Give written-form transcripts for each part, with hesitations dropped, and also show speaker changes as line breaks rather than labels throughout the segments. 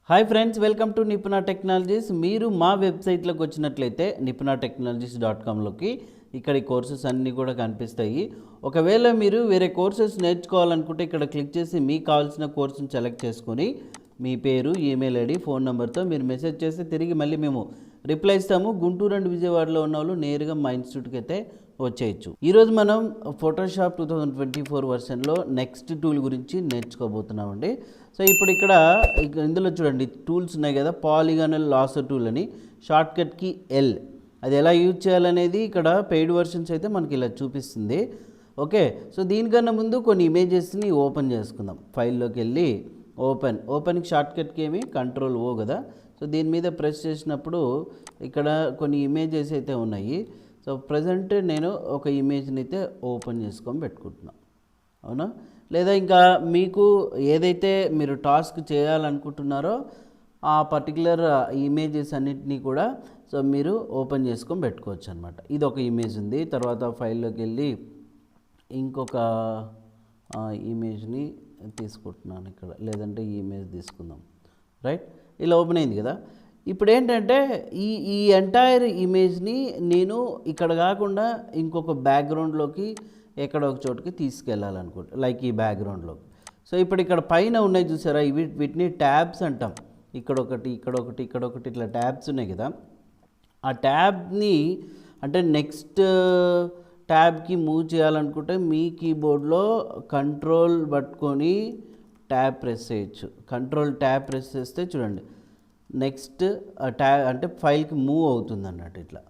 Hi friends, welcome to Nipuna technologies. మీరు మా వెబ్సైట్లోకి వచ్చినట్లయితే nipunatechnologies.comలోకి ఇక్కడ ఈ కోర్సెస్ అన్నీ కూడా కనిపిస్తాయి. ఒకవేళ మీరు వేరే కోర్సెస్ నేర్చుకోవాలనుకుంటే ఇక్కడ క్లిక్ చేసి మీకు కావాల్సిన కోర్సును సెలెక్ట్ చేసుకొని మీ పేరు, ఈమెయిల్ ఐడి, ఫోన్ నెంబర్తో మీరు మెసేజ్ చేస్తే తిరిగి మళ్ళీ మేము రిప్లై ఇస్తాము. గుంటూరు అండ్ విజయవాడలో ఉన్న వాళ్ళు నేరుగా మా ఇన్స్టిట్యూట్కి అయితే వచ్చేయచ్చు. ఈరోజు మనం ఫోటోషాప్ 2024 వర్షన్లో నెక్స్ట్ టూల్ గురించి నేర్చుకోబోతున్నామండి. సో ఇప్పుడు ఇక్కడ ఇందులో చూడండి టూల్స్ ఉన్నాయి కదా, పాలిగానల్ లాసర్ టూల్ అని, షార్ట్కట్కి ఎల్, అది ఎలా యూజ్ చేయాలనేది ఇక్కడ పెయిడ్ వర్షన్స్ అయితే మనకి ఇలా చూపిస్తుంది. ఓకే, సో దీనికన్నా ముందు కొన్ని ఇమేజెస్ని ఓపెన్ చేసుకుందాం. ఫైల్లోకి వెళ్ళి ఓపెన్కి షార్ట్కట్కి ఏమి కంట్రోల్ ఓ కదా. సో దీని మీద ప్రెస్ చేసినప్పుడు ఇక్కడ కొన్ని ఇమేజెస్ అయితే ఉన్నాయి. సో ప్రజెంట్ నేను ఒక ఇమేజ్ని అయితే ఓపెన్ చేసుకొని పెట్టుకుంటున్నాను, అవునా? లేదా ఇంకా మీకు ఏదైతే మీరు టాస్క్ చేయాలనుకుంటున్నారో ఆ పర్టికులర్ ఇమేజెస్ అన్నిటినీ కూడా సో మీరు ఓపెన్ చేసుకొని పెట్టుకోవచ్చు అనమాట. ఇది ఒక ఇమేజ్ ఉంది. తర్వాత ఫైల్లోకి వెళ్ళి ఇంకొక ఇమేజ్ని తీసుకుంటున్నాను ఇక్కడ, లేదంటే ఈ ఇమేజ్ తీసుకుందాం. రైట్, ఇలా ఓపెన్ అయింది కదా. ఇప్పుడు ఏంటంటే ఈ ఎంటైర్ ఇమేజ్ని నేను ఇక్కడ కాకుండా ఇంకొక బ్యాక్గ్రౌండ్లోకి ఎక్కడ ఒక చోటుకి తీసుకెళ్ళాలనుకుంటా, లైక్ ఈ బ్యాక్గ్రౌండ్లోకి. సో ఇప్పుడు ఇక్కడ పైన ఉన్నాయి చూసారా, వీటిని ట్యాబ్స్ అంటాం. ఇక్కడొకటి, ఇక్కడొకటి, ఇక్కడొకటి, ఇట్లా ట్యాబ్స్ ఉన్నాయి కదా. ఆ ట్యాబ్ని అంటే నెక్స్ట్ ట్యాబ్కి మూవ్ చేయాలనుకుంటే మీ కీబోర్డ్లో కంట్రోల్ పట్టుకొని ట్యాబ్ ప్రెస్ చేయొచ్చు. కంట్రోల్ ట్యాబ్ ప్రెస్ చేస్తే చూడండి నెక్స్ట్ ట్యాబ్ అంటే ఫైల్కి మూవ్ అవుతుంది అన్నట్టు. ఇట్లా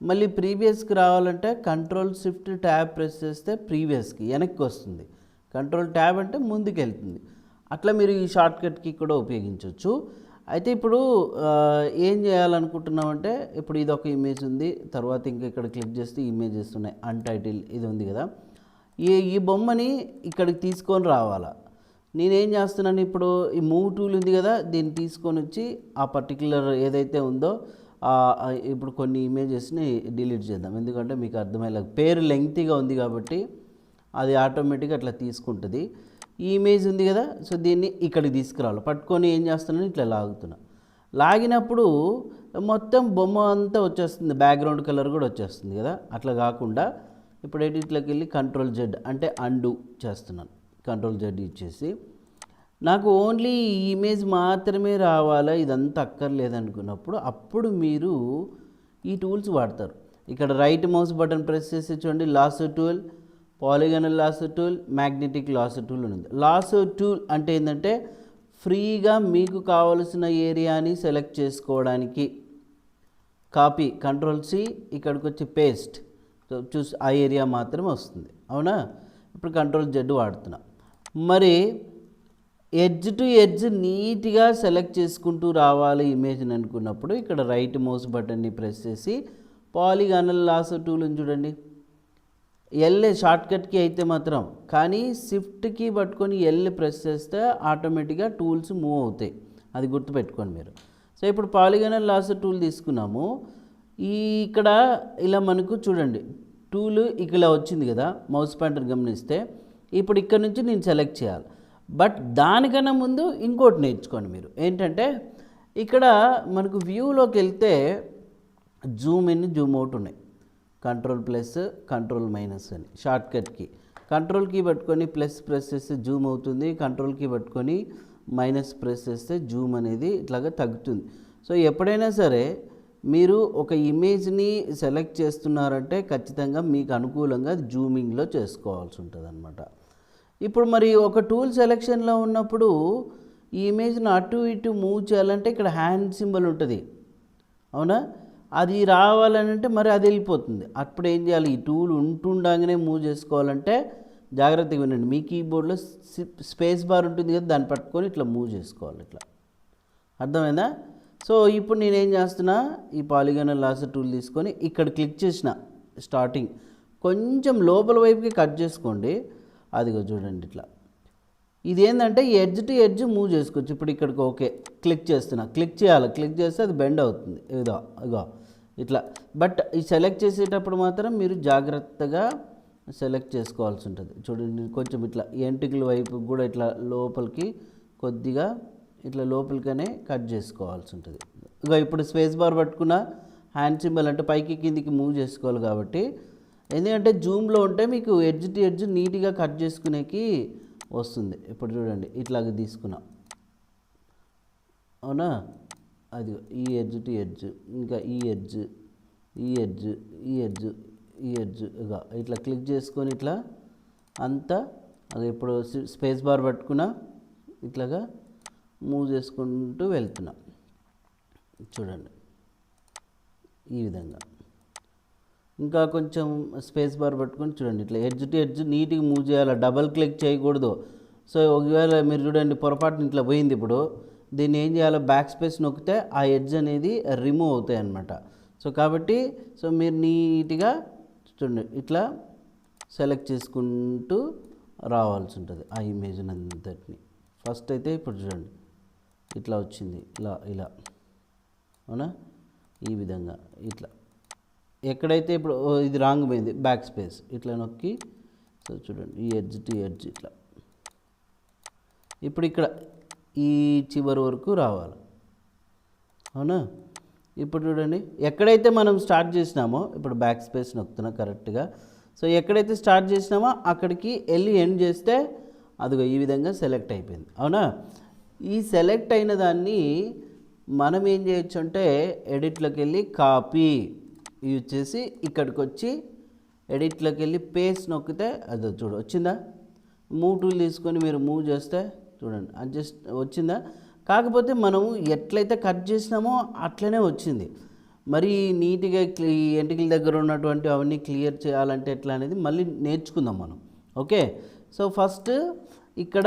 మళ్ళీ ప్రీవియస్కి రావాలంటే కంట్రోల్ షిఫ్ట్ ట్యాబ్ ప్రెస్ చేస్తే ప్రీవియస్కి వెనక్కి వస్తుంది. కంట్రోల్ ట్యాబ్ అంటే ముందుకు వెళ్తుంది. అట్లా మీరు ఈ షార్ట్కట్కి కూడా ఉపయోగించవచ్చు. అయితే ఇప్పుడు ఏం చేయాలనుకుంటున్నామంటే, ఇప్పుడు ఇది ఒక ఇమేజ్ ఉంది, తర్వాత ఇంకా ఇక్కడ క్లిక్ చేస్తే ఇమేజెస్ ఉన్నాయి. అన్టైటిల్ ఇది ఉంది కదా, ఈ బొమ్మని ఇక్కడికి తీసుకొని రావాలా. నేనేం చేస్తున్నాను, ఇప్పుడు ఈ మూవ్ టూల్ ఉంది కదా, దీన్ని తీసుకొని వచ్చి ఆ పర్టికులర్ ఏదైతే ఉందో ఇప్పుడు కొన్ని ఇమేజెస్ని డిలీట్ చేద్దాం. ఎందుకంటే మీకు అర్థమయ్యేలా పేరు లెంగ్తీగా ఉంది కాబట్టి అది ఆటోమేటిక్గా అట్లా తీసుకుంటుంది. ఈ ఇమేజ్ ఉంది కదా, సో దీన్ని ఇక్కడికి తీసుకురావాలి. పట్టుకొని ఏం చేస్తున్నాను, ఇట్లా లాగుతున్నా. లాగినప్పుడు మొత్తం బొమ్మ అంతా వచ్చేస్తుంది, బ్యాక్గ్రౌండ్ కలర్ కూడా వచ్చేస్తుంది కదా. అట్లా కాకుండా ఇప్పుడు ఎడిట్లోకి వెళ్ళి కంట్రోల్ జెడ్ అంటే అండు చేస్తున్నాను. కంట్రోల్ జెడ్ ఇచ్చేసి నాకు ఓన్లీ ఈ ఇమేజ్ మాత్రమే రావాలా, ఇదంతా అక్కర్లేదు అనుకున్నప్పుడు అప్పుడు మీరు ఈ టూల్స్ వాడతారు. ఇక్కడ రైట్ మౌస్ బటన్ ప్రెస్ చేసి చూడండి, లాసర్ టూల్, పాలిగానల్ లాసర్ టూల్, మ్యాగ్నెటిక్ లాసర్ టూల్ ఉంది. లాసర్ టూల్ అంటే ఏంటంటే ఫ్రీగా మీకు కావలసిన ఏరియాని సెలెక్ట్ చేసుకోవడానికి కాపీ, కంట్రోల్ సి, ఇక్కడికి వచ్చి పేస్ట్, చూసి ఆ ఏరియా మాత్రమే వస్తుంది, అవునా? ఇప్పుడు కంట్రోల్ జెడ్ వాడుతున్నా. మరి ఎడ్జ్ టు ఎడ్జ్ నీట్గా సెలెక్ట్ చేసుకుంటూ రావాలి ఇమేజ్ని అనుకున్నప్పుడు ఇక్కడ రైట్ మౌస్ బటన్ని ప్రెస్ చేసి పాలిగానల్ లాసర్ టూల్ చూడండి, ఎల్ షార్ట్కట్కి అయితే మాత్రం, కానీ షిఫ్ట్కి పట్టుకొని ఎల్ ప్రెస్ చేస్తే ఆటోమేటిక్గా టూల్స్ మూవ్ అవుతాయి, అది గుర్తుపెట్టుకోండి మీరు. సో ఇప్పుడు పాలిగానల్ లాసర్ టూల్ తీసుకున్నాము. ఇక్కడ ఇలా మనకు చూడండి టూల్ ఇక్కడ వచ్చింది కదా, మౌస్ పాయింటర్ గమనిస్తే. ఇప్పుడు ఇక్కడ నుంచి నేను సెలెక్ట్ చేయాలి. బట్ దానికన్నా ముందు ఇంకోటి నేర్చుకోండి మీరు. ఏంటంటే ఇక్కడ మనకు వ్యూలోకి వెళ్తే జూమ్ ఇన్, జూమ్ అవుట్ ఉన్నాయి. కంట్రోల్ ప్లస్, కంట్రోల్ మైనస్ అని షార్ట్కట్కి. కంట్రోల్ కీ పట్టుకొని ప్లస్ ప్రెస్ చేస్తే జూమ్ అవుతుంది, కంట్రోల్ కీ పట్టుకొని మైనస్ ప్రెస్ చేస్తే జూమ్ అనేది ఇట్లాగా తగ్గుతుంది. సో ఎప్పుడైనా సరే మీరు ఒక ఇమేజ్ని సెలెక్ట్ చేస్తున్నారంటే ఖచ్చితంగా మీకు అనుకూలంగా జూమింగ్లో చేసుకోవాల్సి ఉంటుంది అనమాట. ఇప్పుడు మరి ఒక టూల్ సెలెక్షన్లో ఉన్నప్పుడు ఈ ఇమేజ్ని అటు ఇటు మూవ్ చేయాలంటే ఇక్కడ హ్యాండ్ సింబల్ ఉంటుంది, అవునా? అది రావాలనంటే మరి అది వెళ్ళిపోతుంది. అప్పుడు ఏం చేయాలి, ఈ టూల్ ఉంటుండగానే మూవ్ చేసుకోవాలంటే జాగ్రత్తగా వినండి. మీ కీబోర్డ్లో స్పేస్ బార్ ఉంటుంది కదా, దాన్ని పట్టుకొని ఇట్లా మూవ్ చేసుకోవాలి. ఇట్లా అర్థమైందా? సో ఇప్పుడు నేనేం చేస్తున్నా, ఈ పాలిగానల్ లాసర్ టూల్ తీసుకొని ఇక్కడ క్లిక్ చేసిన స్టార్టింగ్ కొంచెం లోపల వైపుకి కట్ చేసుకోండి. అదిగో చూడండి ఇట్లా. ఇది ఏంటంటే ఎడ్జ్ టు ఎడ్జ్ మూవ్ చేసుకోవచ్చు. ఇప్పుడు ఇక్కడికి ఓకే క్లిక్ చేస్తున్నా, క్లిక్ చేయాలి, క్లిక్ చేస్తే అది బెండ్ అవుతుంది, ఇదో ఇట్లా. బట్ ఈ సెలెక్ట్ చేసేటప్పుడు మాత్రం మీరు జాగ్రత్తగా సెలెక్ట్ చేసుకోవాల్సి ఉంటుంది. చూడండి కొంచెం ఇట్లా ఎంటికల వైపు కూడా ఇట్లా లోపలికి కొద్దిగా ఇట్లా లోపలికనే కట్ చేసుకోవాల్సి ఉంటుంది. ఇక ఇప్పుడు స్పేస్ బార్ పట్టుకున్న హ్యాండ్ సింబల్ అంటే పైకి కిందికి మూవ్ చేసుకోవాలి కాబట్టి, ఎందుకంటే జూమ్లో ఉంటే మీకు ఎడ్జ్ టు ఎడ్జ్ నీట్గా కట్ చేసుకునేకి వస్తుంది. ఇప్పుడు చూడండి ఇట్లాగ తీసుకున్నా, అవునా, అది ఈ ఎడ్జ్ టు ఎడ్జ్, ఇంకా ఈ ఎడ్జ్, ఈ ఎడ్జ్, ఈ ఎడ్జ్, ఈ ఎడ్జ్, ఇక ఇట్లా క్లిక్ చేసుకొని ఇట్లా అంతా అది ఇప్పుడు స్పేస్ బార్ పట్టుకున్నా ఇట్లాగా మూవ్ చేసుకుంటూ వెళ్తున్నా. చూడండి ఈ విధంగా. ఇంకా కొంచెం స్పేస్ బార్ పట్టుకొని చూడండి ఇట్లా ఎడ్జ్ టు ఎడ్జ్ నీట్గా మూవ్ చేయాలి, డబల్ క్లిక్ చేయకూడదు. సో ఒకవేళ మీరు చూడండి పొరపాటున ఇట్లా పోయింది, ఇప్పుడు దీన్ని ఏం చేయాలో బ్యాక్ స్పేస్ నొక్కితే ఆ ఎడ్జ్ అనేది రిమూవ్ అవుతాయి అన్నమాట. సో కాబట్టి మీరు నీట్గా చూడండి ఇట్లా సెలెక్ట్ చేసుకుంటూ రావాల్సి ఉంటుంది ఆ ఇమేజ్ అంతటిని. ఫస్ట్ అయితే ఇప్పుడు చూడండి ఇట్లా వచ్చింది, ఇలా ఇలా, అవునా, ఈ విధంగా ఇట్లా. ఎక్కడైతే ఇప్పుడు ఇది రాంగ్ పోయింది బ్యాక్ స్పేస్ ఇట్లా నొక్కి, సో చూడండి ఈ ఎడ్జ్ టు ఎడ్జ్ ఇట్లా. ఇప్పుడు ఇక్కడ ఈ చివరి వరకు రావాలి, అవునా. ఇప్పుడు చూడండి ఎక్కడైతే మనం స్టార్ట్ చేసినామో, ఇప్పుడు బ్యాక్ స్పేస్ నొక్కుతున్నా కరెక్ట్గా. సో ఎక్కడైతే స్టార్ట్ చేసినామో అక్కడికి వెళ్ళి ఎండ్ చేస్తే అదిగో ఈ విధంగా సెలెక్ట్ అయిపోయింది, అవునా. ఈ సెలెక్ట్ అయిన దాన్ని మనం ఏం చేయొచ్చు అంటే ఎడిట్లోకి వెళ్ళి కాపీ యూజ్ చేసి ఇక్కడికి వచ్చి ఎడిట్లోకి వెళ్ళి పేస్ట్ నొక్కితే అది చూడు వచ్చిందా. మూవ్ టూల్ తీసుకొని మీరు మూవ్ చేస్తే చూడండి అడ్జస్ట్ వచ్చిందా. కాకపోతే మనము ఎట్లయితే కట్ చేసినామో అట్లనే వచ్చింది. మరి నీట్గా ఈ ఎంటికల దగ్గర ఉన్నటువంటి అవన్నీ క్లియర్ చేయాలంటే ఎట్లా అనేది మళ్ళీ నేర్చుకుందాం మనం. ఓకే, సో ఫస్ట్ ఇక్కడ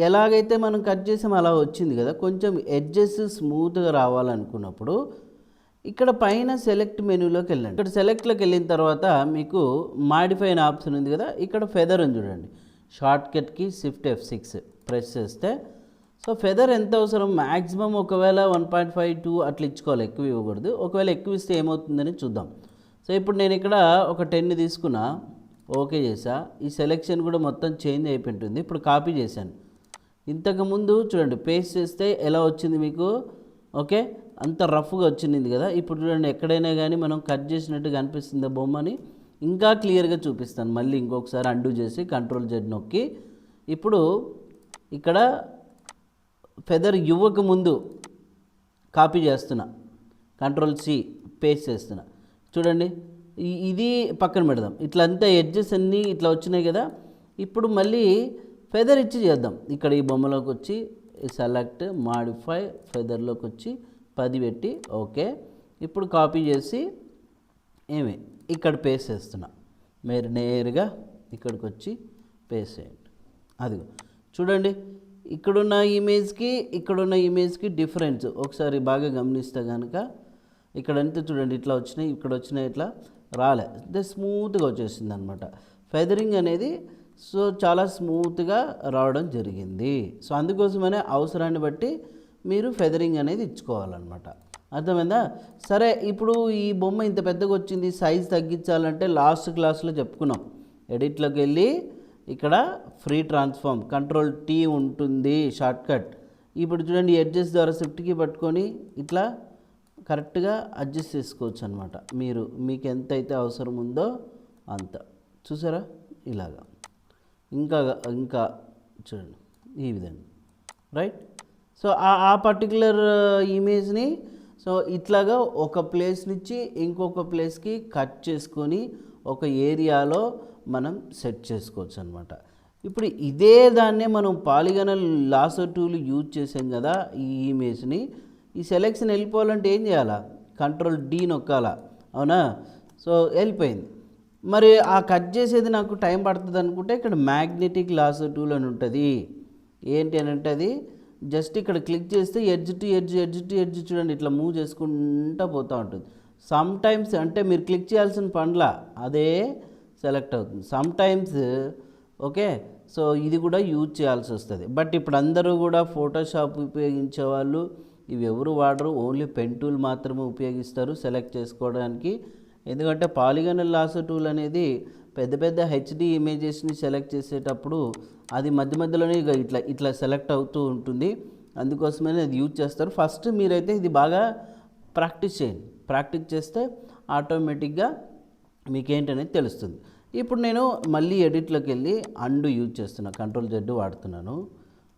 ఎలాగైతే మనం కట్ చేసామో అలా వచ్చింది కదా. కొంచెం ఎడ్జెస్ స్మూత్గా రావాలనుకున్నప్పుడు ఇక్కడ పైన సెలెక్ట్ మెనూలోకి వెళ్ళండి. ఇక్కడ సెలెక్ట్లోకి వెళ్ళిన తర్వాత మీకు మాడిఫై అనే ఆప్షన్ ఉంది కదా, ఇక్కడ ఫెదర్ అని చూడండి. షార్ట్కట్కి షిఫ్ట్ F6 ప్రెస్ చేస్తే సో ఫెదర్ ఎంత అవసరం, మ్యాక్సిమం ఒకవేళ 1.52 అట్లా ఇచ్చుకోవాలి, ఎక్కువ ఇవ్వకూడదు. ఒకవేళ ఎక్కువ ఇస్తే ఏమవుతుందని చూద్దాం. సో ఇప్పుడు నేను ఇక్కడ ఒక 10 తీసుకున్నా, ఓకే చేసా. ఈ సెలెక్షన్ కూడా మొత్తం చేంజ్ అయిపోయింటుంది. ఇప్పుడు కాపీ చేశాను. ఇంతకుముందు చూడండి పేస్ట్ చేస్తే ఎలా వచ్చింది మీకు, ఓకే, అంత రఫ్గా వచ్చింది కదా. ఇప్పుడు చూడండి ఎక్కడైనా కానీ మనం కట్ చేసినట్టుగా అనిపిస్తుంది బొమ్మని, ఇంకా క్లియర్గా చూపిస్తాను. మళ్ళీ ఇంకొకసారి అండూ చేసి Ctrl+Z నొక్కి ఇప్పుడు ఇక్కడ ఫెదర్ ఇవ్వక ముందు కాపీ చేస్తున్నా, Ctrl+C పేస్ట్ చేస్తున్నా. చూడండి ఇది పక్కన పెడదాం. ఇట్లా అంతా ఎడ్జెస్ అన్నీ ఇట్లా వచ్చినాయి కదా. ఇప్పుడు మళ్ళీ ఫెదర్ ఇచ్చి చేద్దాం. ఇక్కడ ఈ బొమ్మలోకి వచ్చి సెలెక్ట్ మాడిఫై ఫెదర్లోకి వచ్చి 10 పెట్టి ఓకే. ఇప్పుడు కాపీ చేసి ఇక్కడ పేస్ట్ చేస్తున్నా. మీరు నేరుగా ఇక్కడికి వచ్చి పేస్ట్ చేయండి. అది చూడండి ఇక్కడున్న ఇమేజ్కి డిఫరెన్స్ ఒకసారి బాగా గమనిస్తే కనుక ఇక్కడంతా చూడండి ఇట్లా వచ్చినాయి, ఇక్కడ వచ్చినాయి, ఇట్లా రాలే, అంటే స్మూత్గా వచ్చేసింది అనమాట. ఫెదరింగ్ అనేది సో చాలా స్మూత్గా రావడం జరిగింది. సో అందుకోసమనే అవసరాన్ని బట్టి మీరు ఫెదరింగ్ అనేది ఇచ్చుకోవాలన్నమాట. అర్థమైందా? సరే, ఇప్పుడు ఈ బొమ్మ ఇంత పెద్దగా వచ్చింది, సైజ్ తగ్గించాలంటే లాస్ట్ క్లాస్లో చెప్పుకున్నాం. ఎడిట్లోకి వెళ్ళి ఇక్కడ ఫ్రీ ట్రాన్స్ఫార్మ్ Ctrl+T ఉంటుంది షార్ట్కట్. ఇప్పుడు చూడండి ఎడ్జెస్ ద్వారా షిఫ్ట్కి పట్టుకొని ఇట్లా కరెక్ట్గా అడ్జస్ట్ చేసుకోవచ్చు అనమాట. మీకు ఎంతైతే అవసరం ఉందో అంత. చూసారా ఇలాగా. ఇంకా చూడండి ఈ విధంగా, రైట్. సో ఆ పర్టికులర్ ఇమేజ్ని సో ఇట్లాగా ఒక ప్లేస్ నుంచి ఇంకొక ప్లేస్కి కట్ చేసుకొని ఒక ఏరియాలో మనం సెట్ చేసుకోవచ్చు అనమాట. ఇప్పుడు ఇదే దాన్నే మనం పాలిగనల్ లాసో టూల్ యూజ్ చేసాం కదా ఈ ఇమేజ్ని. ఈ సెలెక్షన్ వెళ్ళిపోవాలంటే ఏం చేయాలా? Ctrl+D నొక్కాలా, అవునా? సో వెళ్ళిపోయింది. మరి ఆ కట్ చేసేది నాకు టైం పడుతుంది అనుకుంటే ఇక్కడ మ్యాగ్నెటిక్ లాసో టూల్ అని ఉంటుంది. ఏంటి అని అంటే అది జస్ట్ ఇక్కడ క్లిక్ చేస్తే ఎడ్జ్ టు ఎడ్జ్ చూడండి ఇట్లా మూవ్ చేసుకుంటూ పోతూ ఉంటుంది. సమ్ టైమ్స్ అంటే మీరు క్లిక్ చేయాల్సిన పనిలా అదే సెలెక్ట్ అవుతుంది సమ్ టైమ్స్. ఓకే, సో ఇది కూడా యూజ్ చేయాల్సి వస్తుంది. బట్ ఇప్పుడు అందరూ కూడా ఫోటోషాప్ ఉపయోగించే వాళ్ళు ఇవి ఎవరు వాడరు, ఓన్లీ పెన్ టూల్ మాత్రమే ఉపయోగిస్తారు సెలెక్ట్ చేసుకోవడానికి. ఎందుకంటే పాలిగనల్ లాసో టూల్ అనేది పెద్ద పెద్ద హెచ్డి ఇమేజెస్ని సెలెక్ట్ చేసేటప్పుడు అది మధ్య మధ్యలోనే ఇట్లా సెలెక్ట్ అవుతూ ఉంటుంది. అందుకోసమని అది యూజ్ చేస్తారు. ఫస్ట్ మీరైతే ఇది బాగా ప్రాక్టీస్ చేయండి. ప్రాక్టీస్ చేస్తే ఆటోమేటిక్గా మీకేంటనేది తెలుస్తుంది. ఇప్పుడు నేను మళ్ళీ ఎడిట్లోకి వెళ్ళి అండు యూజ్ చేస్తున్నా, Ctrl Z వాడుతున్నాను.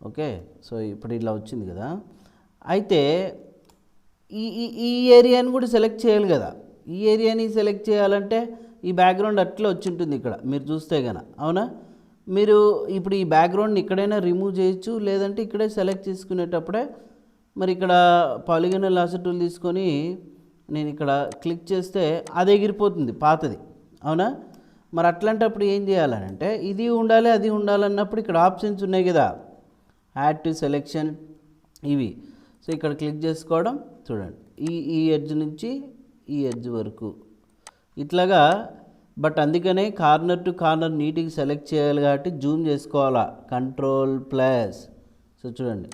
ఓకే, సో ఇప్పుడు ఇలా వచ్చింది కదా. అయితే ఈ ఈ ఈ ఏరియాని కూడా సెలెక్ట్ చేయాలి కదా. ఈ ఏరియాని సెలెక్ట్ చేయాలంటే ఈ బ్యాక్గ్రౌండ్ అట్లా వచ్చి ఉంటుంది ఇక్కడ మీరు చూస్తే కనుక, అవునా? మీరు ఇప్పుడు ఈ బ్యాక్గ్రౌండ్ని ఇక్కడైనా రిమూవ్ చేయొచ్చు, లేదంటే ఇక్కడే సెలెక్ట్ చేసుకునేటప్పుడే మరి ఇక్కడ పాలిగనల్ లాసర్ టూల్ తీసుకొని నేను ఇక్కడ క్లిక్ చేస్తే అది ఎగిరిపోతుంది పాతది, అవునా? మరి అట్లాంటప్పుడు ఏం చేయాలనంటే ఇది ఉండాలి అది ఉండాలన్నప్పుడు ఇక్కడ ఆప్షన్స్ ఉన్నాయి కదా, యాడ్ టు సెలెక్షన్ ఇవి. సో ఇక్కడ క్లిక్ చేసుకోవడం, చూడండి ఈ ఎడ్జ్ నుంచి ఈ ఎడ్జ్ వరకు ఇట్లాగా. బట్ అందుకనే కార్నర్ టు కార్నర్ నీట్గా సెలెక్ట్ చేయాలి కాబట్టి జూమ్ చేసుకోవాలా, Ctrl+. సో చూడండి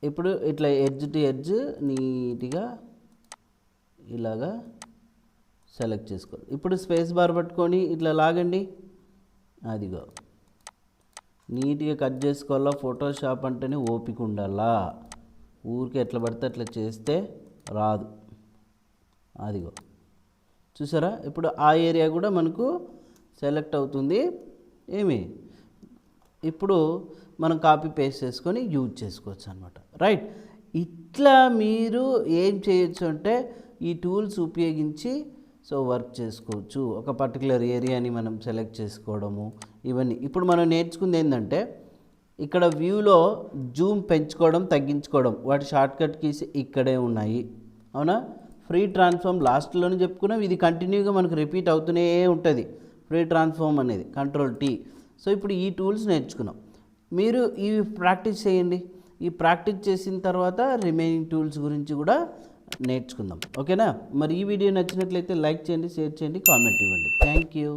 ఇప్పుడు ఇట్లా ఎడ్జ్ టు ఎడ్జ్ నీట్గా ఇలాగా సెలెక్ట్ చేసుకోవాలి. ఇప్పుడు స్పేస్ బార్ పట్టుకొని ఇట్లా లాగండి, అదిగో నీట్గా కట్ చేసుకోవాలా. ఫోటోషాప్ అంటేనే ఓపిక ఉండాలా, ఊరికే ఎట్లా పడితే అట్లా చేస్తే రాదు. అదిగో చూసారా, ఇప్పుడు ఆ ఏరియా కూడా మనకు సెలెక్ట్ అవుతుంది. ఇప్పుడు మనం కాపీ పేస్ట్ చేసుకొని యూజ్ చేసుకోవచ్చు అనమాట, రైట్? ఇట్లా మీరు ఏం చేయొచ్చు అంటే ఈ టూల్స్ ఉపయోగించి సో వర్క్ చేసుకోవచ్చు. ఒక పర్టికులర్ ఏరియాని మనం సెలెక్ట్ చేసుకోవడము, ఇవన్నీ. ఇప్పుడు మనం నేర్చుకుంది ఏంటంటే ఇక్కడ వ్యూలో జూమ్ పెంచుకోవడం తగ్గించుకోవడం, వాటి షార్ట్కట్ కీస్ ఇక్కడే ఉన్నాయి, అవునా? ఫ్రీ ట్రాన్స్ఫార్మ్ లాస్ట్లోనే చెప్పుకున్నాం, ఇది కంటిన్యూగా మనకు రిపీట్ అవుతూనే ఉంటుంది ఫ్రీ ట్రాన్స్ఫార్మ్ అనేది, Ctrl+T. సో ఇప్పుడు ఈ టూల్స్ నేర్చుకున్నాం. మీరు ఇవి ప్రాక్టీస్ చేయండి. ఈ ప్రాక్టీస్ చేసిన తర్వాత రిమైనింగ్ టూల్స్ గురించి కూడా నేర్చుకుందాం, ఓకేనా? మరి ఈ వీడియో నచ్చినట్లయితే లైక్ చేయండి, షేర్ చేయండి, కామెంట్ ఇవ్వండి. Thank you.